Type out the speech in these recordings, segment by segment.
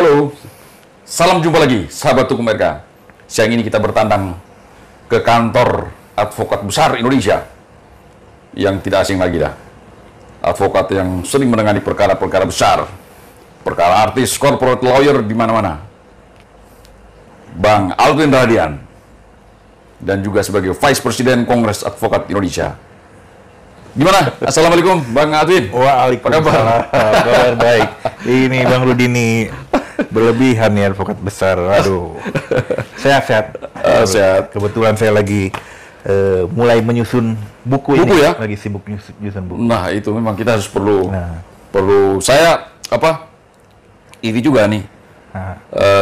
Halo, salam jumpa lagi, sahabat Hukum RK. Siang ini kita bertandang ke kantor advokat besar Indonesia yang tidak asing lagi dah. Advokat yang sering menangani perkara-perkara besar, perkara artis, corporate lawyer di mana-mana. Bang Alvin Radian, dan juga sebagai Vice President Kongres Advokat Indonesia. Gimana? Assalamualaikum, Bang Alvin. Waalaikumsalam. Kabar baik. Ini Bang Rudi nih berlebihan nih advokat besar. Aduh. Sehat-sehat. Sehat. Kebetulan saya lagi mulai menyusun buku ini. Ya? Lagi sibuk nyusun buku. Nah, itu memang kita harus perlu saya ini juga nih.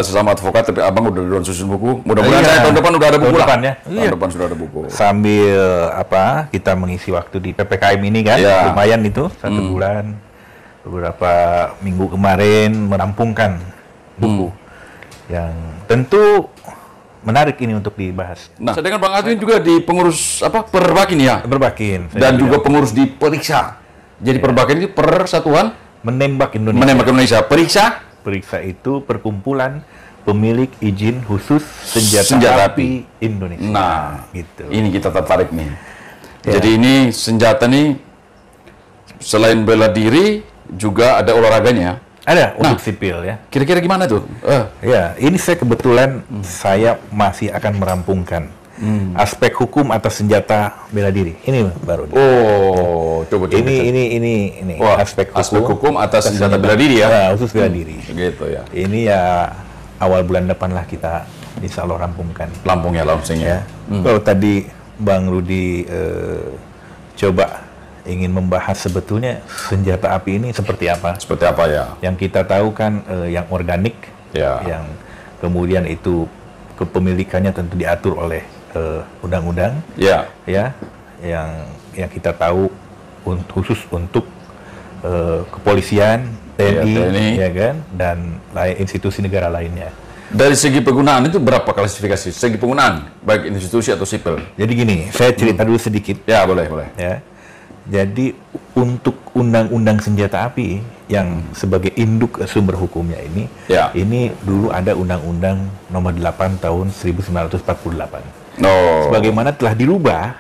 Sesama advokat, tapi abang udah duluan susun buku. Mudah-mudahan saya tahun depan udah ada buku lah. Ya? Tahun depan sudah ada buku. Sambil kita mengisi waktu di PPKM ini kan, lumayan itu 1 bulan. Beberapa minggu kemarin merampungkan buku yang tentu menarik ini untuk dibahas. Nah, saya dengan Bang Alvin juga di pengurus Perbakin ya. Perbakin. Dan juga pengurus di Periksa. Jadi Perbakin itu Persatuan Menembak Indonesia. Menembak Indonesia. Periksa itu perkumpulan pemilik izin khusus senjata api Indonesia. Nah, gitu. Ini kita tertarik nih. Jadi ini senjata nih selain bela diri juga ada olahraganya. Ada untuk sipil ya. Kira-kira gimana tuh? Ya, ini saya kebetulan saya masih akan merampungkan aspek hukum atas senjata bela diri. Ini baru. Coba. Ini aspek hukum atas senjata bela diri ya. Khusus bela diri. Gitu ya. Ini ya awal bulan depan lah kita insya Allah rampungkan. Langsungnya. Kalau tadi Bang Rudi coba ingin membahas sebetulnya senjata api ini seperti apa? Seperti apa ya? Yang kita tahu kan yang organik, yang kemudian itu kepemilikannya tentu diatur oleh undang-undang, ya, yang kita tahu khusus untuk kepolisian, TNI, ya kan, dan institusi negara lainnya. Dari segi penggunaan itu berapa klasifikasi? Segi penggunaan, baik institusi atau sipil? Jadi gini, saya cerita dulu sedikit. Ya, boleh. Ya. Jadi untuk undang-undang senjata api yang sebagai induk sumber hukumnya ini dulu ada Undang-Undang Nomor 8 Tahun 1948. Sebagaimana telah dirubah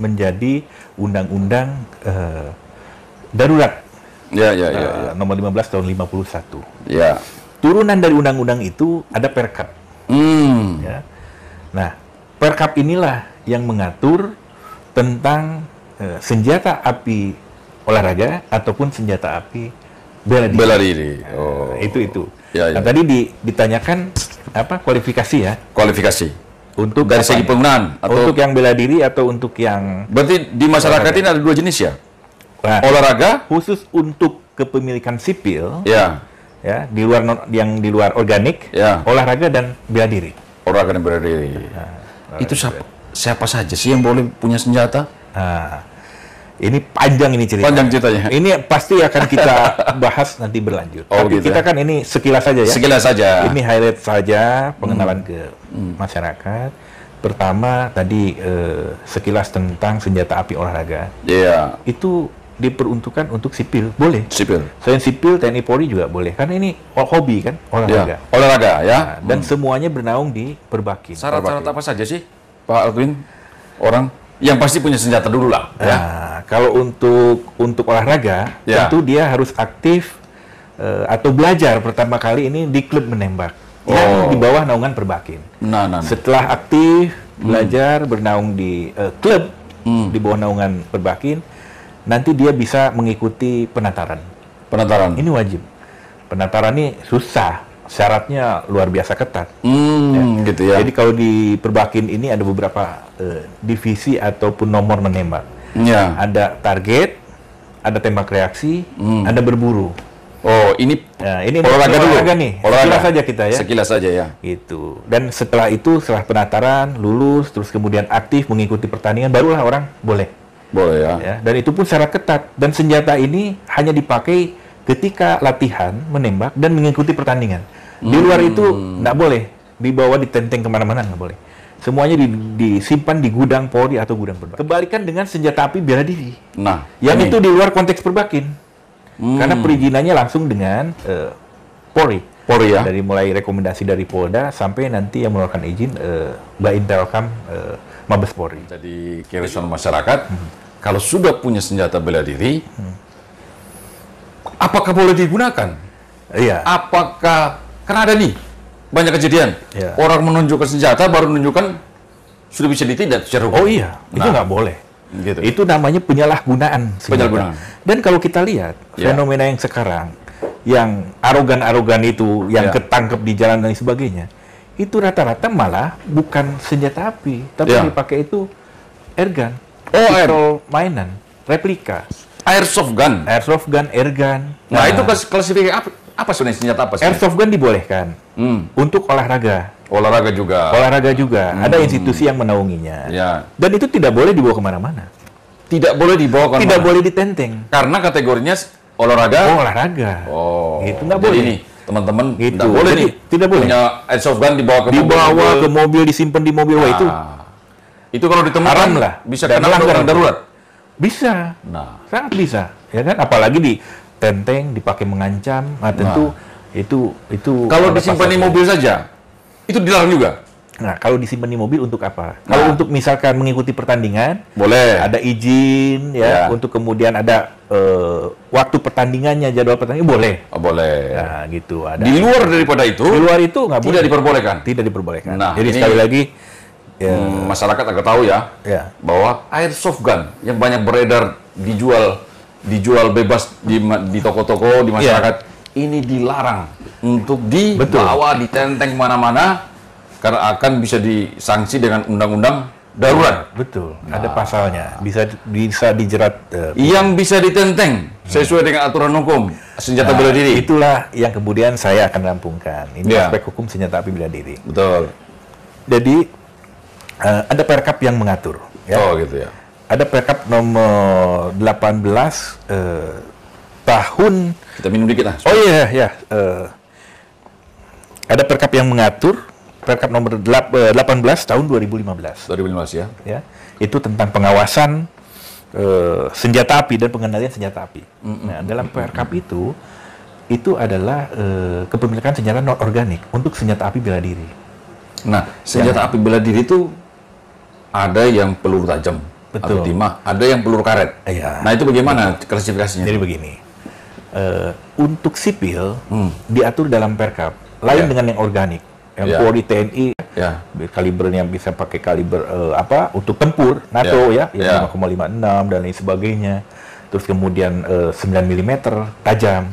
menjadi Undang-Undang Darurat. Nomor 15 Tahun 51. Ya. Turunan dari undang-undang itu ada Perkap. Ya. Nah, Perkap inilah yang mengatur tentang senjata api olahraga ataupun senjata api bela diri. Itu. Nah, tadi ditanyakan apa kualifikasi ya? Kualifikasi. Untuk dari segi penggunaan atau untuk yang bela diri atau untuk yang berarti di masyarakat ini ada 2 jenis ya? Nah, olahraga khusus untuk kepemilikan sipil. Ya, di luar organik, olahraga dan bela diri. Olahraga dan bela diri. Itu siapa saja sih yang boleh punya senjata? Ini panjang ini cerita. Panjang ceritanya. Ini pasti akan kita bahas nanti berlanjut. Tapi kita kan ini sekilas saja ya. Sekilas saja. Ini highlight saja pengenalan ke masyarakat. Pertama tadi sekilas tentang senjata api olahraga. Iya. Itu diperuntukkan untuk sipil, boleh. Sipil. Selain sipil, TNI Polri juga boleh. Karena ini hobi kan, olahraga. Olahraga ya. Dan semuanya bernaung di Perbakin. Syarat-syarat apa saja sih, Pak Alvin? Orang yang pasti punya senjata dulu lah. Kalau untuk olahraga, tentu dia harus aktif atau belajar pertama kali ini di klub menembak yang di bawah naungan Perbakin. Setelah aktif belajar bernaung di klub di bawah naungan Perbakin, nanti dia bisa mengikuti penataran. Ini wajib. Penataran ini susah. Syaratnya luar biasa ketat. Gitu ya. Jadi kalau di Perbakin ini ada beberapa divisi ataupun nomor menembak. Ada target, ada tembak reaksi, ada berburu. Ini olahraga dulu nih. Olahraga sekilas saja kita ya. Sekilas saja ya. Gitu. Dan setelah itu, setelah penataran, lulus, terus kemudian aktif mengikuti pertandingan, barulah orang boleh. Boleh ya. Dan itu pun syarat ketat. Dan senjata ini hanya dipakai ketika latihan menembak dan mengikuti pertandingan. Di luar itu nggak boleh dibawa ditenteng kemana-mana, nggak boleh. Semuanya disimpan di gudang Polri atau gudang Perbakin. Kebalikan dengan senjata api bela diri. Yang itu di luar konteks Perbakin. Karena perizinannya langsung dengan Polri. Polri ya. Dari mulai rekomendasi dari Polda sampai nanti yang mengeluarkan izin Baintelkam Mabes Polri. Jadi keresahan masyarakat kalau sudah punya senjata bela diri, apakah boleh digunakan? Iya. Apakah karena ada nih banyak kejadian orang menunjukkan senjata baru menunjukkan sudah bisa ditindak secara hukum. Oh iya, itu nggak boleh. Gitu. Itu namanya penyalahgunaan. Dan kalau kita lihat fenomena yang sekarang, yang arogan-arogan itu, yang ketangkep di jalan dan sebagainya, itu rata-rata malah bukan senjata api, tapi dipakai itu airgun. Oh, mainan, replika. Airsoft gun, airgun. Nah, itu klasifikasi apa sebenarnya senjata apa sih? Airsoft gun dibolehkan untuk olahraga. Olahraga juga. Ada institusi yang menaunginya. Ya. Dan itu tidak boleh dibawa kemana-mana. Tidak boleh dibawa kemana-mana. Tidak boleh ditenteng. Karena kategorinya olahraga. Oh. Itu nggak boleh. Jadi ini teman-teman tidak boleh nih. Tidak boleh. Punya airsoft gun dibawa ke mobil, disimpan di mobil. Wah, itu kalau ditemukan haram lah. Bisa kena pelanggaran darurat. Bisa. Nah, sangat bisa. Ya kan? Apalagi ditenteng, dipakai mengancam. Nah, tentu itu kalau disimpan di mobil saja itu dilarang juga. Nah, kalau disimpan di mobil untuk apa? Kalau untuk misalkan mengikuti pertandingan, boleh. Ada izin untuk kemudian ada waktu pertandingannya, jadwal pertandingan boleh. Oh, boleh. Nah, gitu ada. Di luar daripada itu, nggak boleh. Tidak diperbolehkan. Nah, jadi sekali lagi masyarakat agar tahu bahwa airsoft gun yang banyak beredar dijual bebas di toko-toko di masyarakat ini dilarang untuk dibawa ditenteng mana-mana karena akan bisa disanksi dengan undang-undang darurat. Betul. Ada pasalnya. Bisa dijerat. Yang bisa ditenteng sesuai dengan aturan hukum senjata bela diri. Itulah yang kemudian saya akan rampungkan. Ini aspek hukum senjata api bela diri. Betul. Jadi ada Perkap yang mengatur. Oh gitu ya. Ada Perkap nomor 18 tahun. Kita minum dikit lah. Oh iya. Ada Perkap yang mengatur. Perkap nomor 18 tahun 2015. 2015 ya. Itu tentang pengawasan senjata api dan pengendalian senjata api. Nah, dalam Perkap itu adalah kepemilikan senjata non organik untuk senjata api bela diri. Nah, senjata api bela diri itu ada yang peluru tajam atau timah, ada yang peluru karet. Nah, itu bagaimana klasifikasinya? Jadi begini, untuk sipil diatur dalam Perkap, lain dengan yang organik. Yang Polri, TNI, kalibernya bisa pakai kaliber untuk tempur NATO yang 5,56 dan lain sebagainya. Terus kemudian 9 mm tajam.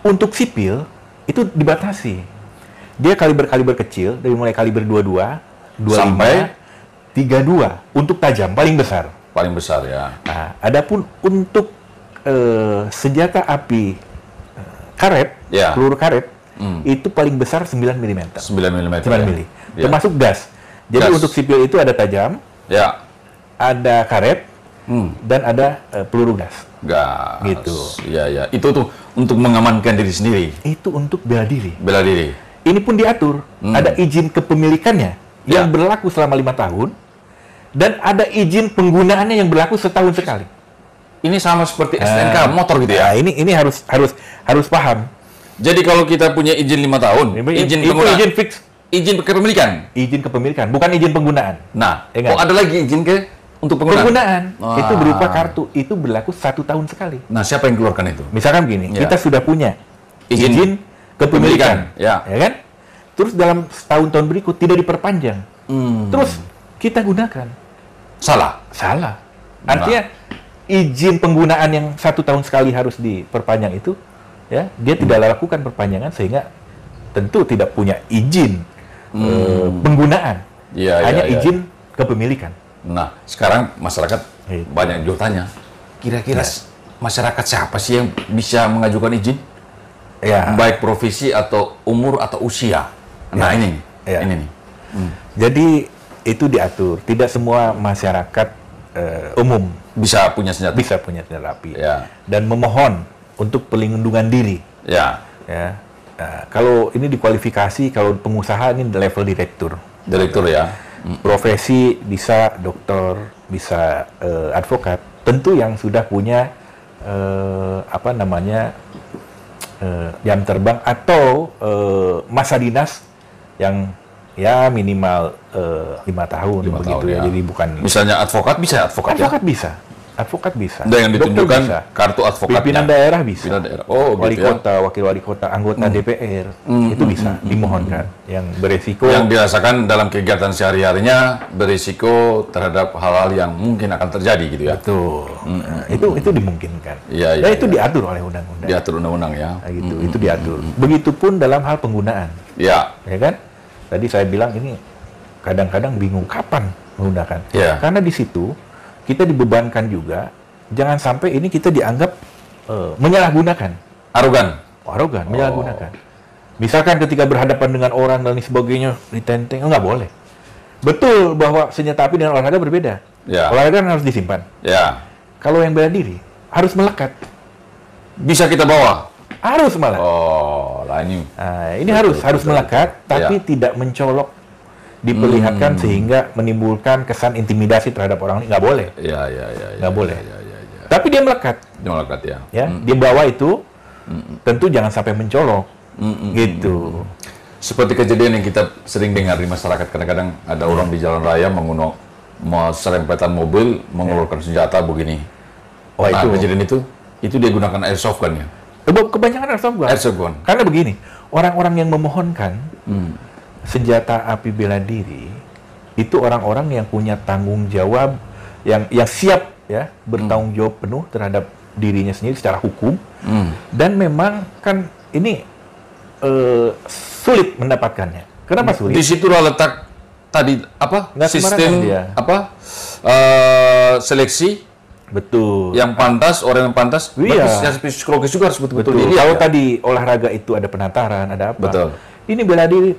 Untuk sipil itu dibatasi. Dia kaliber kecil dari mulai kaliber 22, 25 sampai 32 untuk tajam paling besar. Paling besar ya. Nah, adapun untuk senjata api karet, peluru karet itu paling besar 9 mm. 9 mm. Termasuk gas. Jadi untuk sipil itu ada tajam, ada karet, dan ada peluru gas. Gitu. Iya. Itu tuh untuk mengamankan diri sendiri. Itu untuk bela diri. Bela diri. Ini pun diatur. Ada izin kepemilikannya yang berlaku selama 5 tahun, dan ada izin penggunaannya yang berlaku setahun sekali. Ini sama seperti STNK motor gitu ya. Ini harus paham. Jadi kalau kita punya izin 5 tahun, izin fix, izin kepemilikan. Izin kepemilikan, bukan izin penggunaan. Nah, ada lagi izin untuk penggunaan. Itu berupa kartu, itu berlaku 1 tahun sekali. Nah, siapa yang keluarkan itu? Misalkan begini, kita sudah punya izin kepemilikan, ya kan? Terus dalam tahun-tahun berikut tidak diperpanjang. Terus kita gunakan. Salah. Artinya izin penggunaan yang 1 tahun sekali harus diperpanjang itu, dia tidak lakukan perpanjangan sehingga tentu tidak punya izin penggunaan, hanya izin kepemilikan. Nah, sekarang masyarakat banyak juga tanya, kira-kira masyarakat siapa sih yang bisa mengajukan izin? Baik profesi atau umur atau usia. Nah, ini nih. Jadi itu diatur. Tidak semua masyarakat umum bisa punya senjata api. Dan memohon untuk pelindungan diri. Nah, kalau ini dikualifikasi, kalau pengusaha ini level direktur. Profesi bisa dokter, bisa advokat. Tentu yang sudah punya jam terbang atau masa dinas yang ya minimal 5 tahun 5 begitu tahun, ya. Jadi bukan misalnya advokat bisa advokat bisa. Advokat bisa. Dan yang ditunjukkan kartu advokatnya. Pimpinan daerah bisa. Pimpinan daerah. Oh, wali gitu kota, wakil wali kota, anggota DPR itu bisa dimohonkan. Yang beresiko. Yang dirasakan dalam kegiatan sehari-harinya berisiko terhadap hal-hal yang mungkin akan terjadi gitu ya. Betul. Nah, itu dimungkinkan. Iya, Dan itu diatur oleh undang-undang. Diatur undang-undang ya. Nah, gitu. Itu diatur. Begitupun dalam hal penggunaan. Ya. Ya kan? Tadi saya bilang ini kadang-kadang bingung kapan menggunakan. Ya. Karena di situ kita dibebankan juga, jangan sampai ini kita dianggap menyalahgunakan. Arogan, menyalahgunakan. Misalkan ketika berhadapan dengan orang dan lain sebagainya, ditenteng, nggak boleh. Betul bahwa senjata api dengan olahraga berbeda. Ya. Olahraga kan harus disimpan. Ya. Kalau yang bela diri, harus melekat. Bisa kita bawa? Harus malah. Oh, lah ini. Nah, ini harus melekat, tapi tidak mencolok, diperlihatkan sehingga menimbulkan kesan intimidasi terhadap orang ini. Nggak boleh. Ya. Nggak boleh. Ya. Tapi dia melekat. Dia melekat ya. Ya, dia bawa itu, tentu jangan sampai mencolok. Gitu. Seperti kejadian yang kita sering dengar di masyarakat, kadang-kadang ada orang di jalan raya serempetan mobil mengeluarkan senjata begini. Oh, itu kejadian itu dia gunakan airsoft gun ya. Kebanyakan airsoft gun. Karena begini, orang-orang yang memohonkan senjata api bela diri itu orang-orang yang punya tanggung jawab, yang siap ya bertanggung jawab penuh terhadap dirinya sendiri secara hukum, dan memang kan ini sulit mendapatkannya. Kenapa sulit? Di situlah letak tadi sistem seleksi. Betul. Yang pantas, orang yang pantas. Iya. Psikologis juga harus betul-betul. Kalau tadi olahraga itu ada penataran, ada apa? Betul. Ini bela diri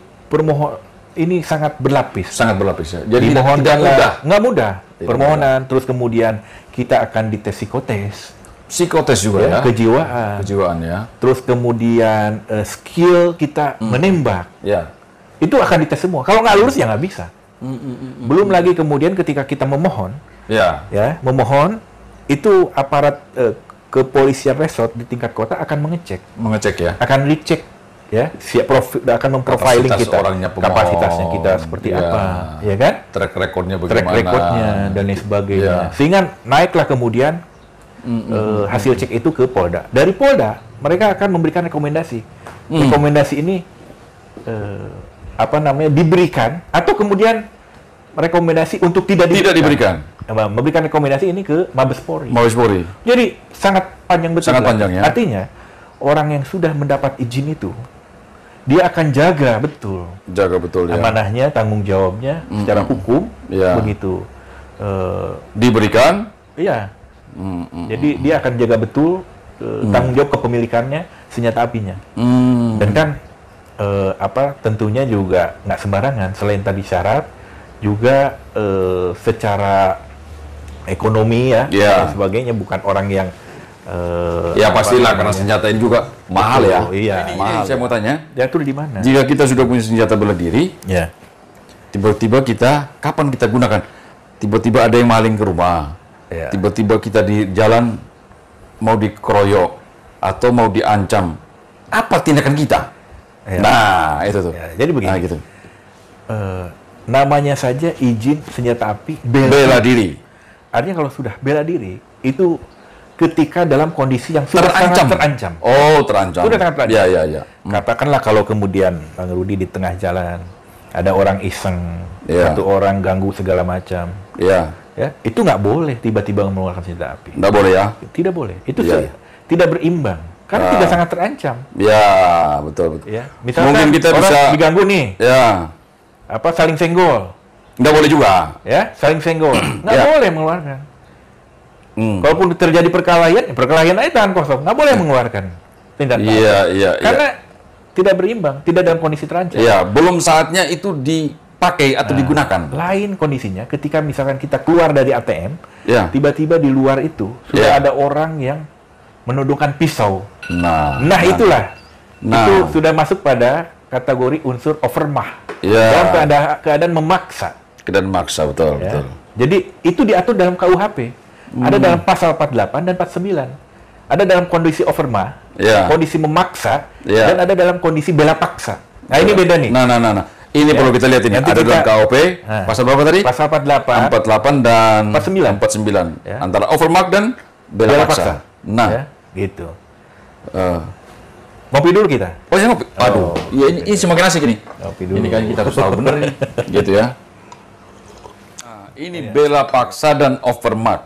ini sangat berlapis. Sangat berlapis ya. Jadi tidak mudah. Nggak mudah. Tidak Permohonan, terus kemudian kita akan dites psikotes juga ya. Kejiwaan ya. Terus kemudian skill kita menembak. Ya. Itu akan dites semua. Kalau nggak lulus ya nggak bisa. Belum lagi kemudian ketika kita memohon, memohon, itu aparat kepolisian resort di tingkat kota akan mengecek ya, akan dicek ya, akan memprofiling kita, kapasitasnya kita seperti apa, ya kan? Track recordnya bagaimana? Track recordnya dan lain sebagainya. Sehingga naiklah kemudian hasil cek itu ke Polda. Dari Polda mereka akan memberikan rekomendasi. Rekomendasi ini diberikan atau kemudian rekomendasi untuk tidak diberikan. Memberikan rekomendasi ini ke Mabes Polri. Jadi sangat panjang betul. Sangat panjang ya. Artinya orang yang sudah mendapat izin itu dia akan jaga betul ya. Amanahnya, tanggung jawabnya secara hukum begitu. Diberikan. Iya. Jadi dia akan jaga betul tanggung jawab kepemilikannya senjata apinya. Dan kan tentunya juga nggak sembarangan. Selain tadi syarat, juga secara ekonomi dan sebagainya, bukan orang yang pastilah karena senjata ini juga mahal ya. Iya, mahal. Saya mau tanya, diatur di mana? Jika kita sudah punya senjata bela diri, tiba-tiba kapan kita gunakan? Tiba-tiba ada yang maling ke rumah, tiba-tiba kita di jalan mau dikeroyok atau mau diancam, apa tindakan kita? Nah, itu tuh. Jadi begini. Nah, gitu. Namanya saja izin senjata api bela diri. Artinya kalau sudah bela diri itu ketika dalam kondisi yang sudah terancam. Sangat terancam. Oh, terancam. Sudah sangat terancam. Ya. Katakanlah kalau kemudian Bang Rudi di tengah jalan ada orang iseng, satu orang ganggu segala macam. Ya, itu nggak boleh tiba-tiba mengeluarkan senjata api. Nggak boleh ya? Tidak boleh. Itu tidak berimbang. Karena tidak sangat terancam. Ya, betul. Ya. Misalkan mungkin kita orang bisa diganggu nih. Ya. Saling senggol. Nggak boleh juga. Ya, saling senggol. Nggak boleh mengeluarkan. Kalaupun terjadi perkelahian aja tangan kosong. Nggak boleh mengeluarkan tindakan. Iya. Karena tidak berimbang, tidak dalam kondisi terancam. Iya, belum saatnya itu dipakai atau digunakan. Lain kondisinya ketika misalkan kita keluar dari ATM, tiba-tiba di luar itu sudah ada orang yang menodongkan pisau. Nah, itulah. Itu sudah masuk pada kategori unsur overmah. Dalam keadaan memaksa. Keadaan memaksa, betul. Jadi itu diatur dalam KUHP. Ada dalam pasal 48 dan 49. Ada dalam kondisi overma, kondisi memaksa, dan ada dalam kondisi bela paksa. Nah, ini beda nih. Nah. Ini perlu kita lihat ini. Nanti ada dalam KUP, pasal berapa tadi? Pasal 48. 48 dan 49. Antara overmark dan bela paksa. Nah, gitu. Ngopi dulu kita. Oh, ya ngopi. Aduh, ini semakin asik ini. Ngopi dulu. Ini kan kita harus tahu benar ini. Gitu ya. Nah, ini bela paksa dan overmark.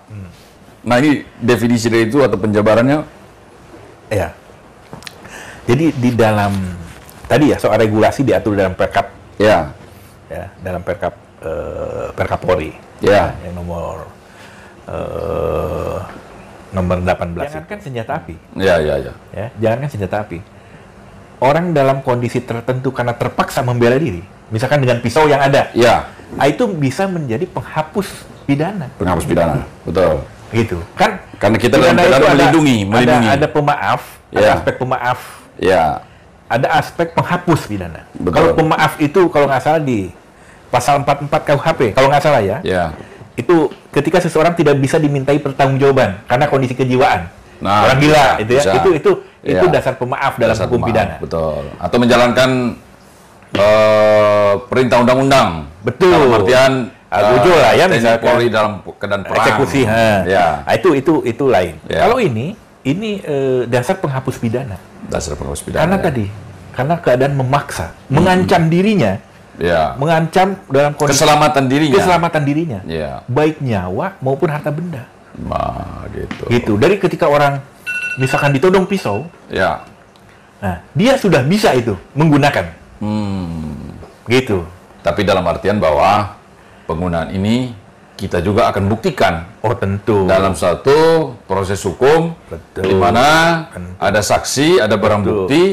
Nah, ini definisi dari itu atau penjabarannya? Ya. Jadi di dalam tadi ya soal regulasi diatur dalam Perkap. Ya, dalam Perkap Perkapolri. Ya. Yang nomor 18. Jangankan senjata api. Ya. Jangankan senjata api. Orang dalam kondisi tertentu karena terpaksa membela diri, misalkan dengan pisau yang ada. Ya. Itu bisa menjadi penghapus pidana. Penghapus pidana. Betul. Gitu. Kan karena kita dalam keadaan melindungi. Ada pemaaf, ada aspek pemaaf. Ya. Ada aspek penghapus pidana. Kalau pemaaf itu kalau nggak salah di pasal 44 KUHP, kalau nggak salah ya. Itu ketika seseorang tidak bisa dimintai pertanggungjawaban karena kondisi kejiwaan. Nah, orang gila itu ya. Itu dasar pemaaf dalam hukum pidana. Betul. Atau menjalankan perintah undang-undang. Betul. Dalam artian Agujo lah ya misalnya Polri dalam keadaan perang. Eksekusi. Nah, itu lain. Kalau ini dasar penghapus pidana. Dasar penghapus pidana. Karena keadaan memaksa, mengancam dirinya, mengancam dalam kondisi keselamatan dirinya, baik nyawa maupun harta benda. Nah, gitu. Dari ketika orang misalkan ditodong pisau, nah dia sudah bisa itu menggunakan, gitu. Tapi dalam artian bahwa penggunaan ini kita juga akan buktikan. Oh tentu. Dalam satu proses hukum, di mana ada saksi, ada barang bukti,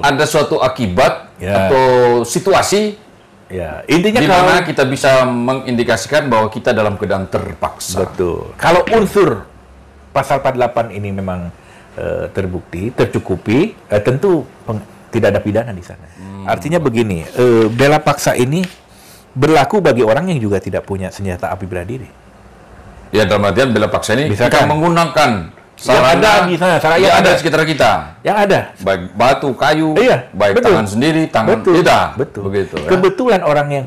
ada suatu akibat atau situasi, intinya di mana kita bisa mengindikasikan bahwa kita dalam keadaan terpaksa. Betul. Kalau unsur pasal 48 ini memang terbukti, tercukupi, tentu tidak ada pidana di sana. Artinya begini, bela paksa ini berlaku bagi orang yang juga tidak punya senjata api bela diri. Ya, dalam artian bela paksa ini kita menggunakan sarana yang ada di sekitar kita. Yang ada. Baik batu, kayu, baik tangan sendiri, tangan kita. Begitu. Kebetulan orang yang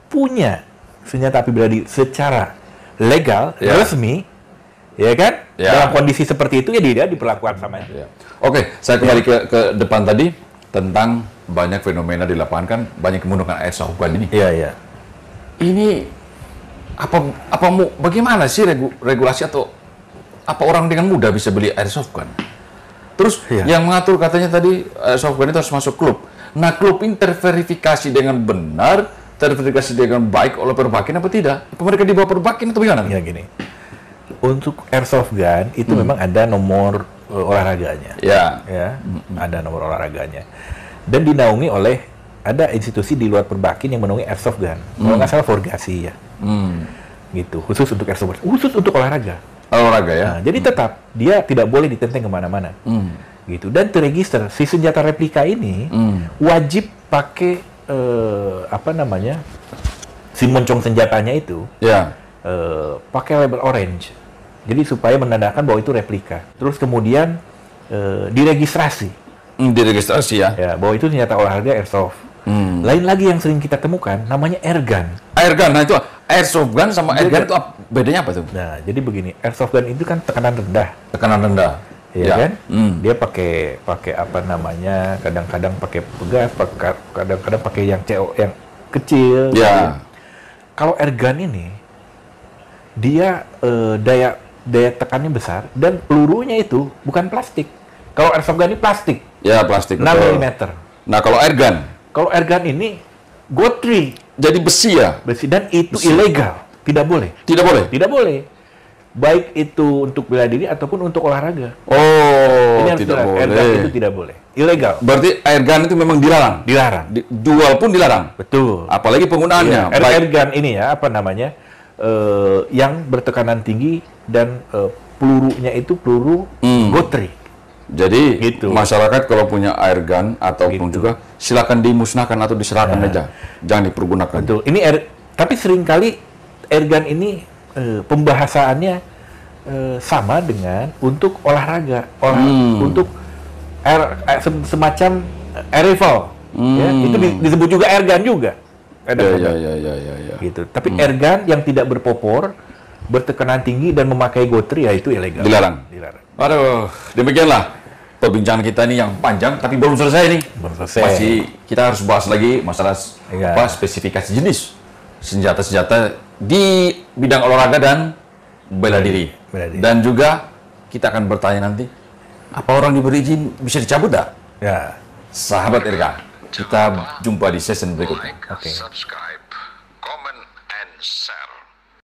punya senjata api bela diri secara legal, resmi, ya kan? Dalam kondisi seperti itu ya dia diperlakukan sama. Oke, saya kembali ke depan tadi tentang banyak fenomena di lapangan, kan banyak menggunakan airsoft gun ini. Iya. Ini bagaimana sih regulasi atau apa orang dengan mudah bisa beli airsoft gun? Terus yang mengatur katanya tadi airsoft gun itu harus masuk klub. Nah, klub ini terverifikasi dengan benar, terverifikasi dengan baik oleh Perbakin apa tidak? Apa mereka di bawah Perbakin atau bagaimana? Ya gini. Untuk airsoft gun itu memang ada nomor olahraganya. Ada nomor olahraganya. Dan dinaungi oleh ada institusi di luar Perbakin yang menaungi airsoft gun. Kalau nggak salah Forgasi ya. Gitu. Khusus untuk airsoft gun. Khusus untuk olahraga. Olahraga ya. Nah, jadi tetap dia tidak boleh ditenteng kemana-mana. Gitu. Dan terregister si senjata replika ini wajib pakai si moncong senjatanya itu. Pakai label orange. Jadi supaya menandakan bahwa itu replika. Terus kemudian diregistrasi. Diregistrasi ya, bahwa itu senjata olahraga airsoft. Lain lagi yang sering kita temukan, namanya airgun. Airgun, nah itu airsoft gun sama airgun itu bedanya apa tuh? Nah, jadi begini, airsoft gun itu kan tekanan rendah. Tekanan rendah, kan? Dia pakai kadang-kadang pakai pegas, kadang-kadang pakai yang yang kecil. Kalau airgun ini, dia daya tekannya besar dan pelurunya itu bukan plastik. Kalau airsoft gun ini plastik. Plastik. 6 mm. Nah, kalau airgun? Kalau airgun ini gotri. Jadi besi ya? Besi, dan itu ilegal. Tidak boleh. Tidak boleh? Tidak boleh. Baik itu untuk bela diri ataupun untuk olahraga. Oh, tidak boleh. Airgun itu tidak boleh. Ilegal. Berarti airgun itu memang dilarang? Dilarang. Jual pun dilarang? Betul. Apalagi penggunaannya? Airgun ini yang bertekanan tinggi dan pelurunya itu peluru gotri. Jadi masyarakat kalau punya airgun ataupun juga silakan dimusnahkan atau diserahkan aja, jangan dipergunakan. Betul. Tapi seringkali airgun ini pembahasannya sama dengan untuk olahraga, untuk semacam air rifle, ya, itu disebut juga airgun juga. Ya. Gitu. Tapi airgun yang tidak berpopor, bertekanan tinggi dan memakai gotri, ya itu ilegal. Dilarang. Aduh, demikianlah perbincangan kita ini yang panjang, tapi belum selesai nih. Belum selesai. Masih kita harus bahas lagi masalah spesifikasi jenis senjata-senjata di bidang olahraga dan bela diri. Dan juga kita akan bertanya nanti, apa orang diberi izin bisa dicabut tak? Ya. Sahabat RK, kita jumpa di sesi berikutnya. Subscribe, comment, and share.